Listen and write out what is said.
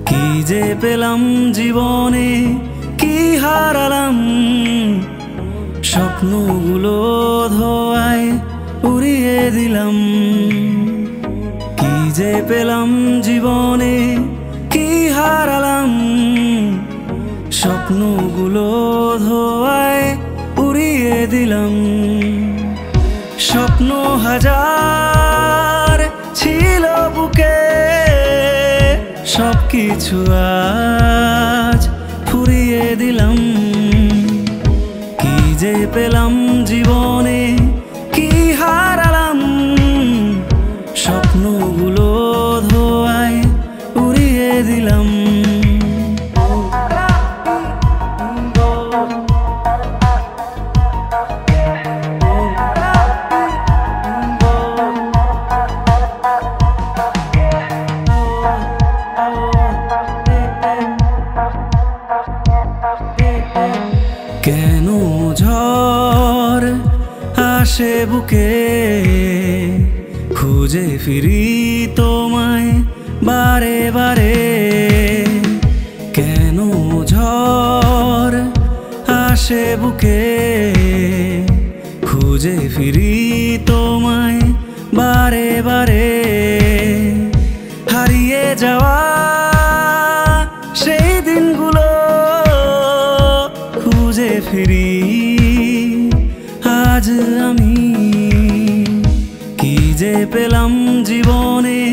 কি যে পেলাম জীবনে, কি হারালাম, স্বপ্নগুলো ধোয়ায় উড়িয়ে দিলাম। কি যে পেলাম জীবনে, কি হারালাম, স্বপ্নগুলো ধোয়ায় উড়িয়ে দিলাম। স্বপ্ন হাজার ছিল বুকে, সবকিছু আজ ফুরিয়ে দিলাম। কি যে পেলাম জীবনে, কি হারালাম, স্বপ্নগুলো ধোয়ায় উড়িয়ে দিলাম। কেন ঝড় আসে বুকে, খুঁজে ফিরি তোমায় বারে বারে। কেন ঝড় আসে বুকে, খুঁজে ফিরি তোমায় বারে বারে। হারিয়ে যাওয়া সেই দিনগুলো খুঁজে ফিরি আজ আমি। কি যে পেলাম জীবনে,